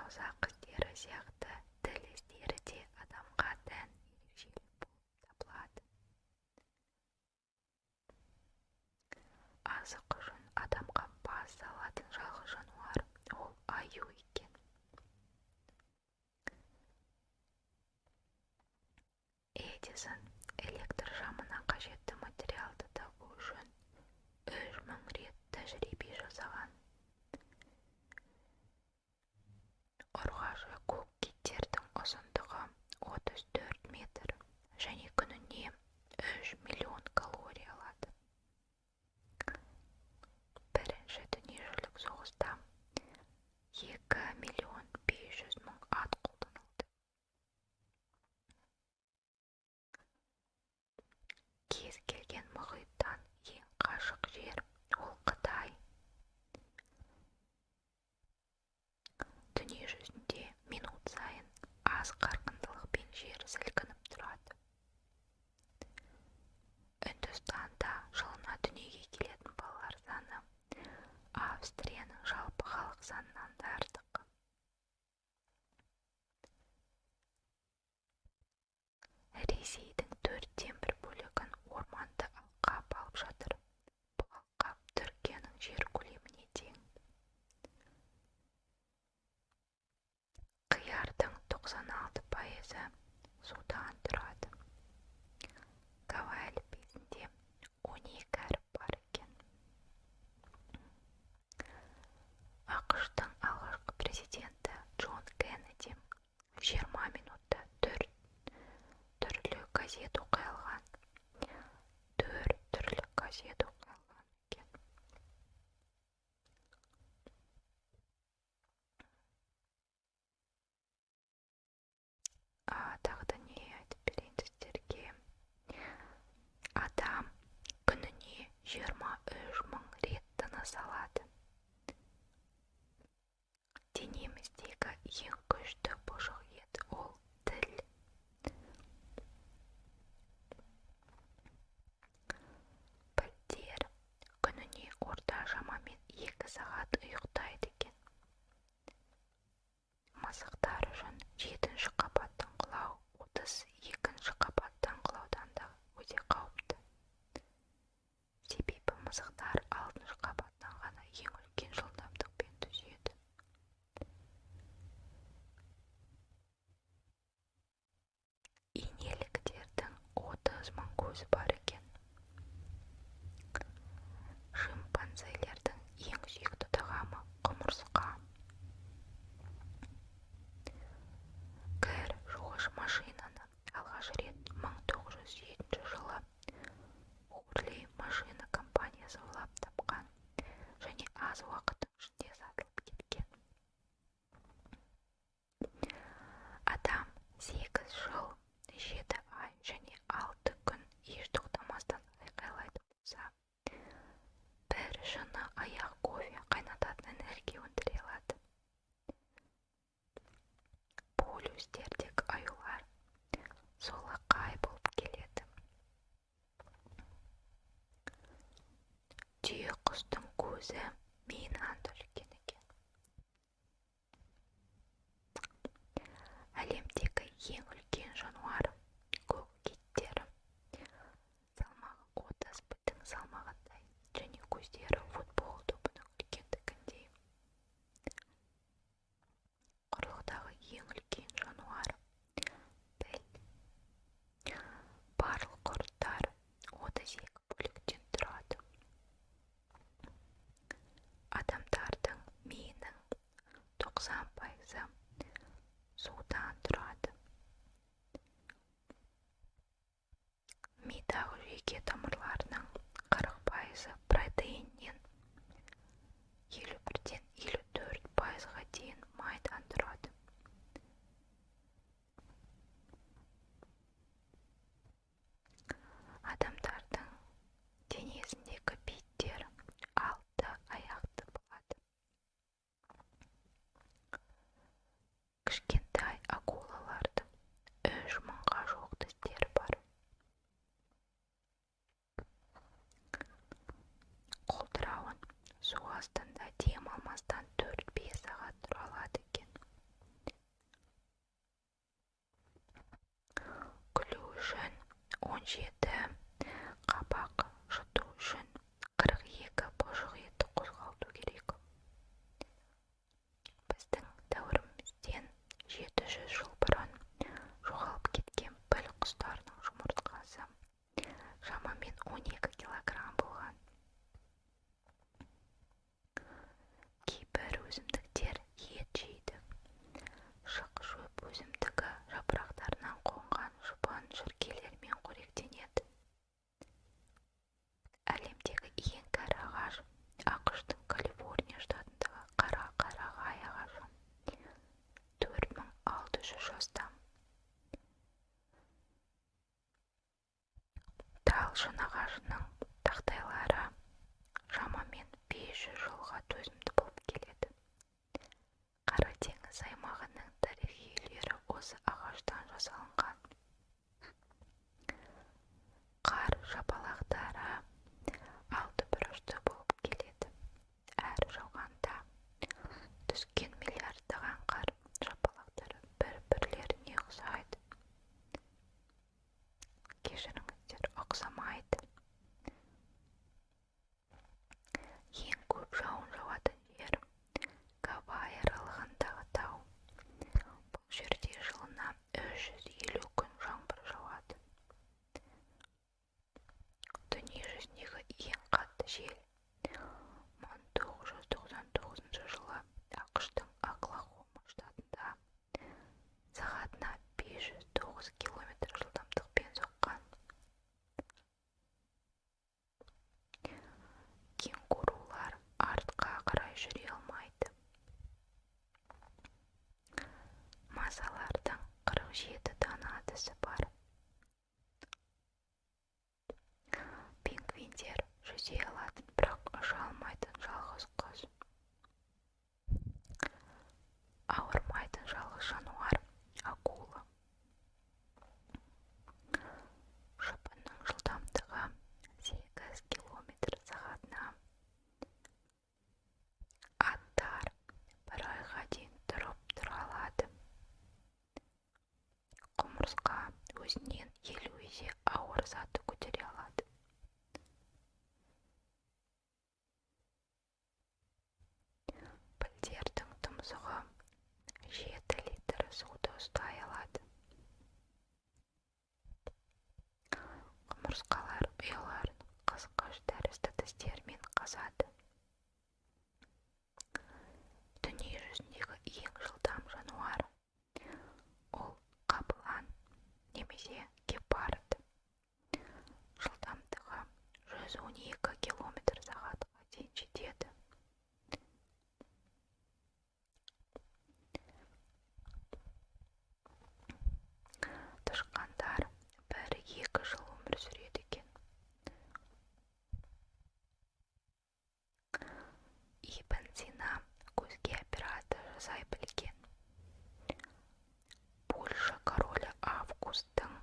саусақ іздері сияқты тіл іздері де адамға тән ерекшелік болып табылады. Азық үшін адамға бас салатын жалғыз жануар ол аю екен. Эдисон электр шамына қажетті материалды табу үшін 3000 рет тәжірибе жасаған. Ұрғашы көк киттердің ұзындығы 34 метр және күніне 3 миллион калория алады. Бірінші дүниежүзілік соғыста 2.500.000 ат қолданылды. Кез келген мұхиттан ең қашық жер ол Қытай. Дүние жүзінде минут сайын аз қарқындылықпен жер сілкініп тұрады. Үндістанда жылына дүниеге келетін балалар саны Австрияның жалпы халық санынан да артық. Ресейдің 1/4 бөлігін орманды алқап алып жатыр. Бұл алқап Түркияның жер көлеміне тең. Қиярдың 96% судан тұрады. Гавай әліпбиінде 12 әріп бар екен. ақш-тың алғашқы президенті Джон Кеннеди 20 минутта 4 түрлі газет оқи алған. 4 түрлі газет оқи алған екен. Тағы да не айтып берейін сіздерге. Адам күніне 23.000 рет тыныс алады. Денеміздегі ең күшті бұжық ет ол тіл. Пілдер күніне орта шамамен 2 сағат ұйықтайды екен. Мысықтар үшін 7-ші қабаттан құлау 32-ші қабаттан құлаудан да өте қауіпті. Себебі мысықтар 6-ші қабаттан ғана ең үлкен жылдамдықпен түседі. Инеліктердің 30.000 көзі бар екен. Шимпанзелердің ең сүйікті тағамы құмырсқа. Кір жуғыш машинаны алғаш рет 1907 жылы Хурлей машина компаниясы ойлап тапқан және аз уақыттың ішінде сатылып кеткен. Адам 8 жыл, 7 ай және 6 күн еш тоқтамастан айқайлайтын болса, бір жыны аяқ кофе қайнататын энергия өндіре алады. Полюстердегі аюлар солақай болып келеді. Түйеқұстың көзі миынан да үлкен екен. Әлемдегі ең үлкен жануар көк киттері. Салмағы 30 бүтін салмағындай және көздері футбол добының үлкендігіндей. Құрлықтағы ең үлкен жануар піл. Барлық құрттар 32 бөліктен тұрады. Адамдардың миының 90% судан тұрады. Мидағы жүйке тамырларының 40% протеиннен, 51-ден 54%-ға дейін майдан тұрады. Адамдардың денесіндегі биттер 6 аяқты болады. Кішкентай акулалардың 3000-ға жуық тістері бар. жеті қабақ жұту үшін 42 бұлшық етті қозғалту керек. Біздің дәуірімізден 700 жыл бұрын жоғалып кеткен піл құстарының жұмыртқасы шамамен 12 килограмм болған. Кейбір өсімдіктер ет жейді. Шық шөп өсімдігі жапырақтарынан қонған шыбын шіркейлермен қоректенеді. Әлемдегі ең кәрі ағаш ақш-тың Калифорния штатындағы қара қарағай ағашы 4600 жастан. Талшын ағашының тақтайлары шамамен 500 жылға төзімді болып келеді. Қара теңіз аймағының тарихи үйлері осы ағаштан жасалынған. Қар жапалақтары 6 бұрышты болып келеді. Әр жауғанда түскен миллиардтаған қар жапалақтары бір-бірлеріне ұқсайды. Кешіріңіздер, ұқсамайды. Ең көп жауын жауатын жер Гавайи аралығындағы тау. Бұл жерде жылына 350 күн жаңбыр жауады. Дүние жүзіндегі ең қатты жел 1999 жылы ақш-тың Оклахома штатында сағатына 509 км жылдамдықпен соққан. Кенгурулар артқа қарай жүре алмайды. Масалардың 47 дана тісі бар. Пингвиндер жүзе алады, бірақ ұша алмайтын жалғыз құс. Ауырмайтын жалғыз жануар акула. Шыбынның жылдамдығы 8 км сағатына. Аттар бір айға дейін тұрып тұра алады. Құмырсқа өзінен 50 есе ауыр затты көтере алады. Пілдердің тұмсығы 7 литр суды ұстай алады. Құмырсқалар ұяларын қысқыш тәрізді тістерімен қазады. Дүние жүзіндегі ең жылдам жануар ол қабылан немесе гепард. Жылдамдығы 112 км сағатқа дейін жетеді. Тышқандар 1-2 жыл өмір сүреді екен. Ибн Сина көзге операция жасай білген. Польша королі Августтың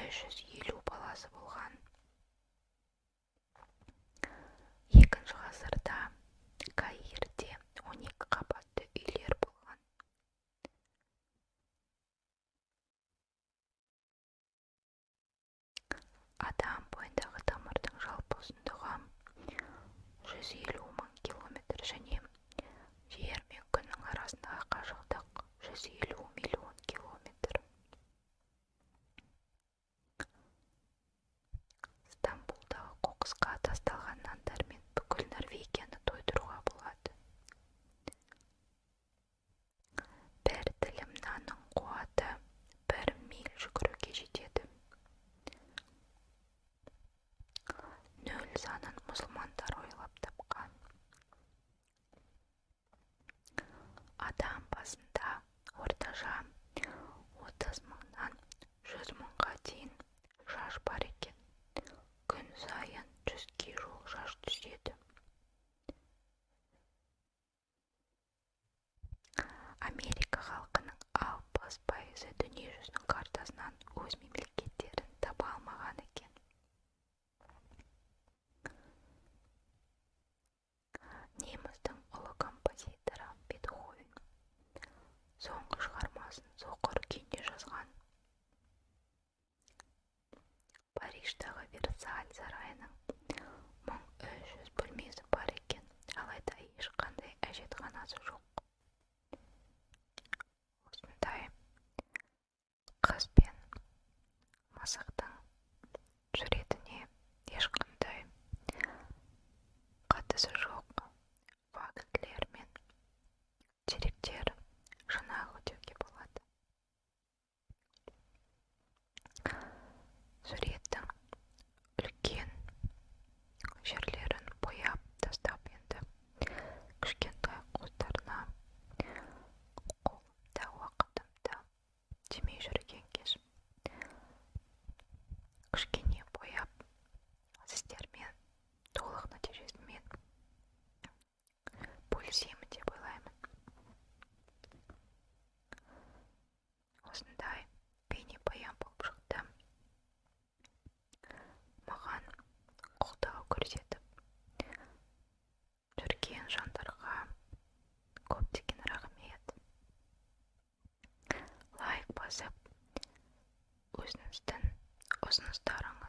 350 баласы болған. 2 ғасырда Каирде 12 қабатты үйлер болған. Адам бойындағы тамырдың жалпы ұзындығы 150 мың километр және жер мен күннің арасындағы қашықтық 150 миллион километр. Стамбулдағы қоқысқа тасталған нандармен бүкіл Норвегияны тойдыруға болады. Бір тілім нанның қуаты 1 миль жүгіруге жетеді. 0 санын мұсылмандар ойлап тапқан. Адам басында орташа Париждағы Версаль сарайының 1300 бөлмесі бар екен, алайда ешқандай әжетханасы жоқ. Осындай қыз бен мысықтың суретіне ешқандай қатысы жоқ фактілер мен деректер жинағы деуге болады. Суреттің үлкен жерлерін бояп тастап енді кішкентай қостарына қолымда уақытымда тимей жүрген кез кішкене бояп сіздермен толық нәтижесімен бөлісемін деп ойлаймын. Осындай бейнебаян болып шықты. Маған қолдау көрсетіп жүрген жандарға көптеген рахмет. Лайк басып өзіңіздің ұсыныстарыңыз